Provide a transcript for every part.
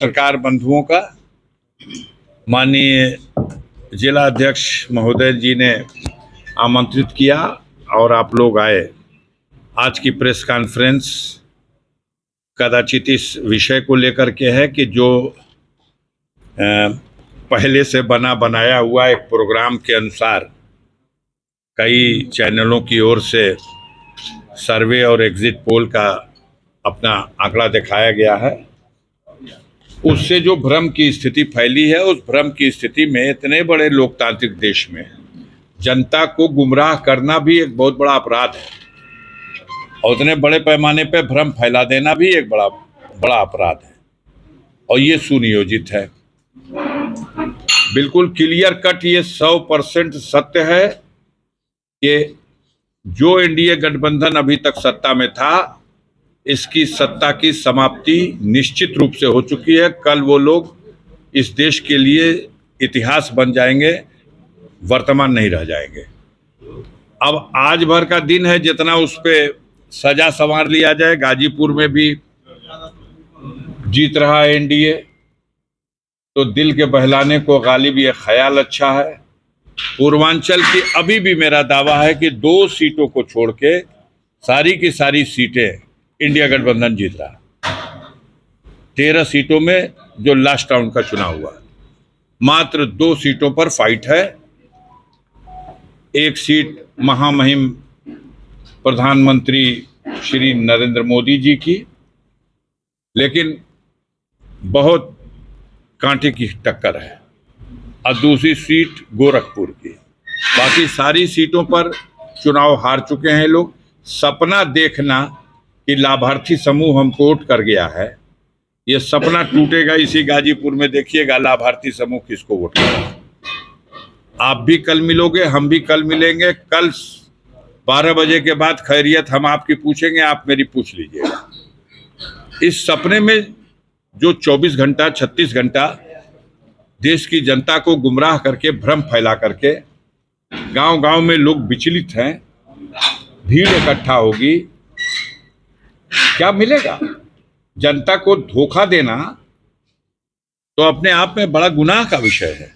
सरकार बंधुओं का माननीय जिला अध्यक्ष महोदय जी ने आमंत्रित किया और आप लोग आए। आज की प्रेस कॉन्फ्रेंस कदाचित इस विषय को लेकर के है कि जो पहले से बना बनाया हुआ एक प्रोग्राम के अनुसार कई चैनलों की ओर से सर्वे और एग्जिट पोल का अपना आंकड़ा दिखाया गया है। उससे जो भ्रम की स्थिति फैली है, उस भ्रम की स्थिति में इतने बड़े लोकतांत्रिक देश में जनता को गुमराह करना भी एक बहुत बड़ा अपराध है और उतने बड़े पैमाने पर भ्रम फैला देना भी एक बड़ा अपराध है और ये सुनियोजित है। बिल्कुल क्लियर कट ये 100% सत्य है कि जो एनडीए गठबंधन अभी तक सत्ता में था, इसकी सत्ता की समाप्ति निश्चित रूप से हो चुकी है। कल वो लोग इस देश के लिए इतिहास बन जाएंगे, वर्तमान नहीं रह जाएंगे। अब आज भर का दिन है, जितना उस पर सजा संवार लिया जाए। गाजीपुर में भी जीत रहा है एनडीए, तो दिल के बहलाने को गालिब ये ख्याल अच्छा है। पूर्वांचल की अभी भी मेरा दावा है कि 2 सीटों को छोड़ के सारी की सारी सीटें इंडिया गठबंधन जीत रहा। 13 सीटों में जो लास्ट राउंड का चुनाव हुआ, मात्र 2 सीटों पर फाइट है। एक सीट महामहिम प्रधानमंत्री श्री नरेंद्र मोदी जी की, लेकिन बहुत कांटे की टक्कर है, और दूसरी सीट गोरखपुर की। बाकी सारी सीटों पर चुनाव हार चुके हैं लोग। सपना देखना कि लाभार्थी समूह हमको वोट कर गया है, ये सपना टूटेगा इसी गाजीपुर में। देखिएगा लाभार्थी समूह किसको वोट करेगा। आप भी कल मिलोगे, हम भी कल मिलेंगे। कल 12 बजे के बाद खैरियत हम आपकी पूछेंगे, आप मेरी पूछ लीजिएगा। इस सपने में जो 24 घंटा 36 घंटा देश की जनता को गुमराह करके, भ्रम फैला करके गांव-गांव में लोग विचलित हैं, भीड़ इकट्ठा होगी, क्या मिलेगा? जनता को धोखा देना तो अपने आप में बड़ा गुनाह का विषय है।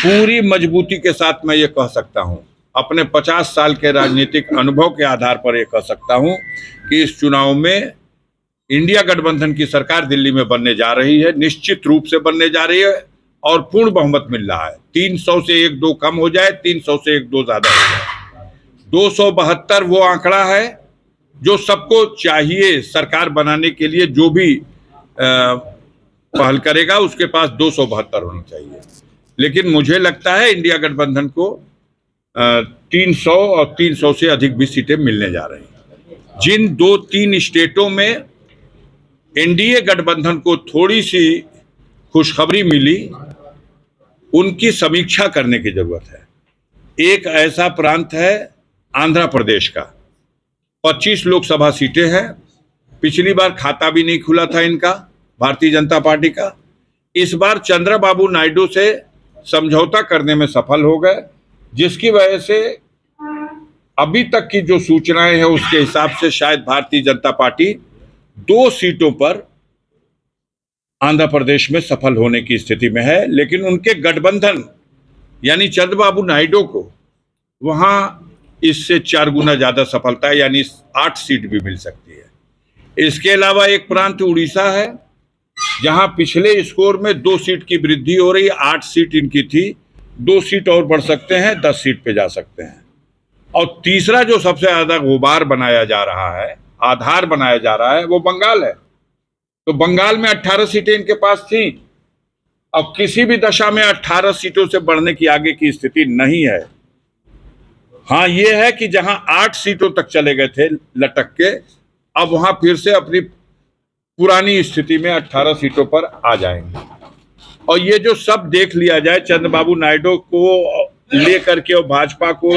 पूरी मजबूती के साथ मैं ये कह सकता हूं, अपने 50 साल के राजनीतिक अनुभव के आधार पर ये कह सकता हूं कि इस चुनाव में इंडिया गठबंधन की सरकार दिल्ली में बनने जा रही है, निश्चित रूप से बनने जा रही है और पूर्ण बहुमत मिल रहा है। 300 से 1-2 कम हो जाए, 300 से 1-2 ज्यादा हो जाए। 272 वो आंकड़ा है जो सबको चाहिए। सरकार बनाने के लिए जो भी पहल करेगा उसके पास 272 होना चाहिए, लेकिन मुझे लगता है इंडिया गठबंधन को 300 और 300 से अधिक भी सीटें मिलने जा रही हैं। जिन 2-3 स्टेटों में एनडीए गठबंधन को थोड़ी सी खुशखबरी मिली, उनकी समीक्षा करने की जरूरत है। एक ऐसा प्रांत है आंध्र प्रदेश का, 25 लोकसभा सीटें हैं। पिछली बार खाता भी नहीं खुला था इनका, भारतीय जनता पार्टी का। इस बार चंद्रबाबू नायडू से समझौता करने में सफल हो गए, जिसकी वजह से अभी तक की जो सूचनाएं हैं उसके हिसाब से शायद भारतीय जनता पार्टी 2 सीटों पर आंध्र प्रदेश में सफल होने की स्थिति में है। लेकिन उनके गठबंधन यानी चंद्रबाबू नायडू को वहां इससे 4 गुना ज्यादा सफलता है, यानी 8 सीट भी मिल सकती है। इसके अलावा एक प्रांत उड़ीसा है, जहां पिछले स्कोर में 2 सीट की वृद्धि हो रही है। 8 सीट इनकी थी, 2 सीट और बढ़ सकते हैं, 10 सीट पे जा सकते हैं। और तीसरा जो सबसे ज्यादा गुबार बनाया जा रहा है, आधार बनाया जा रहा है, वो बंगाल है। तो बंगाल में 18 सीटें इनके पास थी, अब किसी भी दशा में 18 सीटों से बढ़ने की आगे की स्थिति नहीं है। हाँ, ये है कि जहां 8 सीटों तक चले गए थे लटक के, अब वहां फिर से अपनी पुरानी स्थिति में 18 सीटों पर आ जाएंगे। और ये जो सब देख लिया जाए, चंद्रबाबू नायडू को लेकर के और भाजपा को,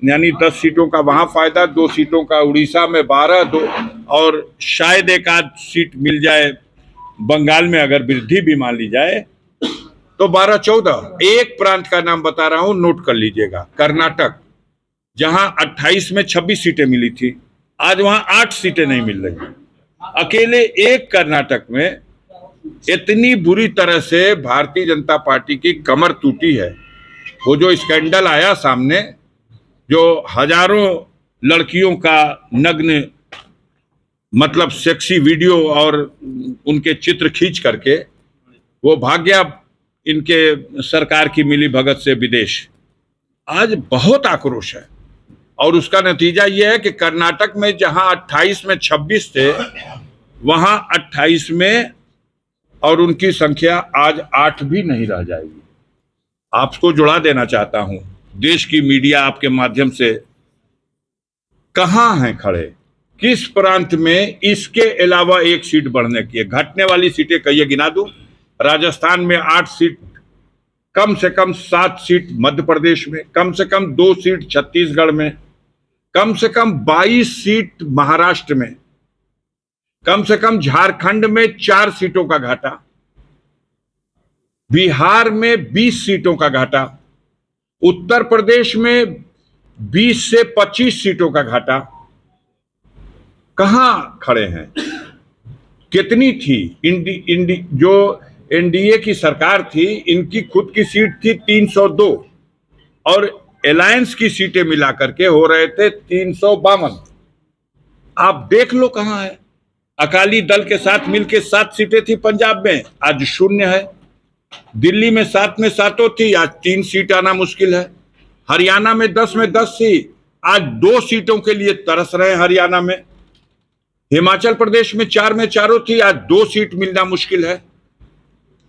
यानी 10 सीटों का वहां फायदा, 2 सीटों का उड़ीसा में, 12 और शायद एक आध सीट मिल जाए बंगाल में, अगर वृद्धि भी मान ली जाए तो 12-14। एक प्रांत का नाम बता रहा हूं, नोट कर लीजिएगा, कर्नाटक, जहां 28 में 26 सीटें मिली थी, आज वहां 8 सीटें नहीं मिल रही। अकेले एक कर्नाटक में इतनी बुरी तरह से भारतीय जनता पार्टी की कमर टूटी है। वो जो स्कैंडल आया सामने, जो हजारों लड़कियों का नग्न मतलब सेक्सी वीडियो और उनके चित्र खींच करके वो भाग गया इनके सरकार की मिली भगत से विदेश। आज बहुत आक्रोश है और उसका नतीजा यह है कि कर्नाटक में जहां 28 में 26 थे, वहां 28 में और उनकी संख्या आज 8 भी नहीं रह जाएगी। आपको जुड़ा देना चाहता हूं, देश की मीडिया आपके माध्यम से कहां हैं खड़े, किस प्रांत में इसके अलावा एक सीट बढ़ने की है। घटने वाली सीटें कहिए गिना दूं, राजस्थान में 8 सीट, कम से कम 7 सीट मध्य प्रदेश में, कम से कम 2 सीट छत्तीसगढ़ में, कम से कम 22 सीट महाराष्ट्र में, कम से कम झारखंड में 4 सीटों का घाटा, बिहार में 20 सीटों का घाटा, उत्तर प्रदेश में 20 से 25 सीटों का घाटा। कहां खड़े हैं? कितनी थी जो एनडीए की सरकार थी, इनकी खुद की सीट थी 302 और अलायंस की सीटें मिलाकर के हो रहे थे 352। आप देख लो कहां है। अकाली दल के साथ मिलकर 7 सीटें थी पंजाब में, आज 0 है। दिल्ली में 7 में 7 थी, आज 3 सीट आना मुश्किल है। हरियाणा में 10 में 10 थी, आज 2 सीटों के लिए तरस रहे हैं हरियाणा में। हिमाचल प्रदेश में 4 में 4 थी, आज 2 सीट मिलना मुश्किल है।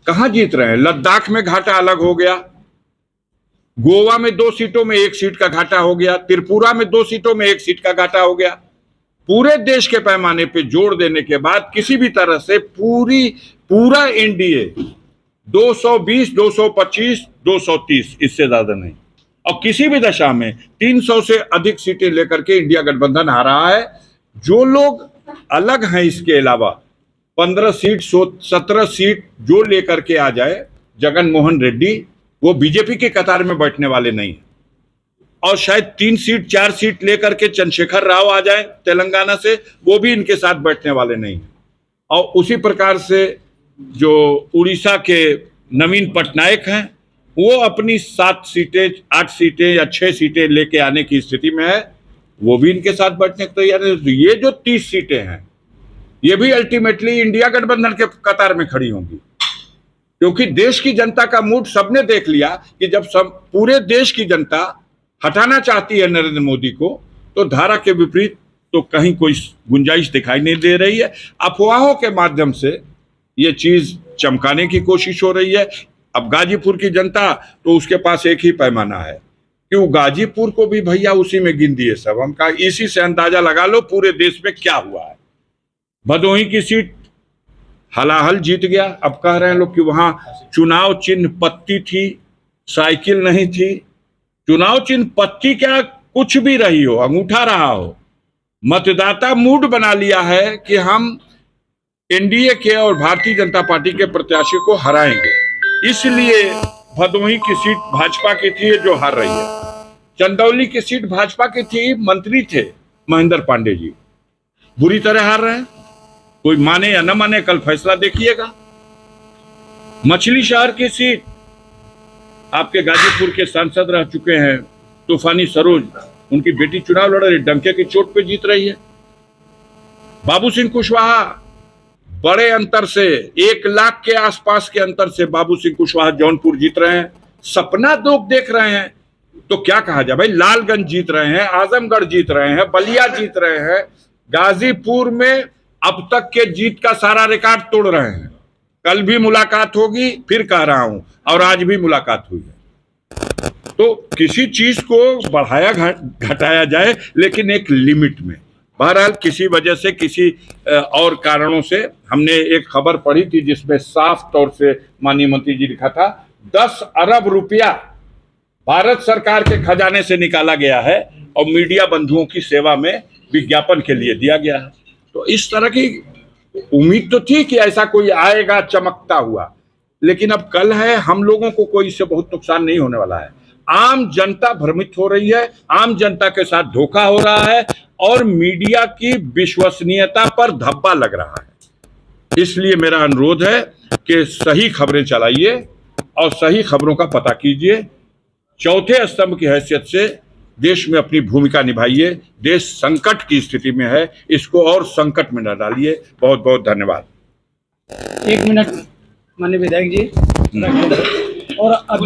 कहां जीत रहे हैं? लद्दाख में घाटा अलग हो गया, गोवा में 2 सीटों में 1 सीट का घाटा हो गया, त्रिपुरा में 2 सीटों में 1 सीट का घाटा हो गया। पूरे देश के पैमाने पे जोड़ देने के बाद किसी भी तरह से पूरा एनडीए 220, 225, 230, इससे ज्यादा नहीं, और किसी भी दशा में 300 से अधिक सीटें लेकर के इंडिया गठबंधन आ रहा है। जो लोग अलग हैं इसके अलावा 15 सीट 17 सीट जो लेकर के आ जाए जगन मोहन रेड्डी, वो बीजेपी के कतार में बैठने वाले नहीं, और शायद 3 सीट 4 सीट लेकर के चंद्रशेखर राव आ जाए तेलंगाना से, वो भी इनके साथ बैठने वाले नहीं। और उसी प्रकार से जो उड़ीसा के नवीन पटनायक हैं, वो अपनी 7 सीटें 8 सीटें या 6 सीटें लेके आने की स्थिति में है, वो भी इनके साथ बैठने को तैयार है। तो ये जो 30 सीटें हैं, ये भी अल्टीमेटली इंडिया गठबंधन के कतार में खड़ी होंगी, क्योंकि देश की जनता का मूड सबने देख लिया कि जब सब पूरे देश की जनता हटाना चाहती है नरेंद्र मोदी को, तो धारा के विपरीत तो कहीं कोई गुंजाइश दिखाई नहीं दे रही है। अफवाहों के माध्यम से ये चीज चमकाने की कोशिश हो रही है। अब गाजीपुर की जनता तो उसके पास एक ही पैमाना है कि वो गाजीपुर को भी भैया उसी में गिन दिए सब। हम कहा इसी से अंदाजा लगा लो पूरे देश में क्या हुआ है। भदोही की सीट हलाहल जीत गया। अब कह रहे हैं लोग कि वहां चुनाव चिन्ह पत्ती थी, साइकिल नहीं थी। चुनाव चिन्ह पत्ती क्या, कुछ भी रही हो, अंगूठा रहा हो, मतदाता मूड बना लिया है कि हम एनडीए के और भारतीय जनता पार्टी के प्रत्याशी को हराएंगे। इसलिए भदोही की सीट भाजपा की थी जो हार रही है। चंदौली की सीट भाजपा की थी, मंत्री थे महेंद्र पांडे जी, बुरी तरह हार रहे हैं। कोई माने या न माने, कल फैसला देखिएगा। मछली शहर की सीट आपके गाजीपुर के सांसद रह चुके हैं तूफानी सरोज, उनकी बेटी चुनाव लड़ रही, डंके की चोट पे जीत रही है। बाबू सिंह कुशवाहा बड़े अंतर से 1 लाख के आसपास के अंतर से बाबू सिंह कुशवाहा जौनपुर जीत रहे हैं। सपना लोग देख रहे हैं तो क्या कहा जाए भाई। लालगंज जीत रहे हैं, आजमगढ़ जीत रहे हैं, बलिया जीत रहे हैं, गाजीपुर में अब तक के जीत का सारा रिकॉर्ड तोड़ रहे हैं। कल भी मुलाकात होगी, फिर कह रहा हूं, और आज भी मुलाकात हुई है। तो किसी चीज को बढ़ाया घटाया जाए, लेकिन एक लिमिट में। बहरहाल किसी वजह से, किसी और कारणों से, हमने एक खबर पढ़ी थी जिसमें साफ तौर से माननीय मंत्री जी लिखा था 10 अरब रुपया भारत सरकार के खजाने से निकाला गया है और मीडिया बंधुओं की सेवा में विज्ञापन के लिए दिया गया है। तो इस तरह की उम्मीद तो थी कि ऐसा कोई आएगा चमकता हुआ, लेकिन अब कल है, हम लोगों को कोई इससे बहुत नुकसान नहीं होने वाला है। आम जनता भ्रमित हो रही है, आम जनता के साथ धोखा हो रहा है और मीडिया की विश्वसनीयता पर धब्बा लग रहा है। इसलिए मेरा अनुरोध है कि सही खबरें चलाइए और सही खबरों का पता कीजिए। चौथे स्तंभ की हैसियत से देश में अपनी भूमिका निभाइए। देश संकट की स्थिति में है, इसको और संकट में न डालिए। बहुत बहुत धन्यवाद। 1 मिनट माननीय विधायक जी। और अब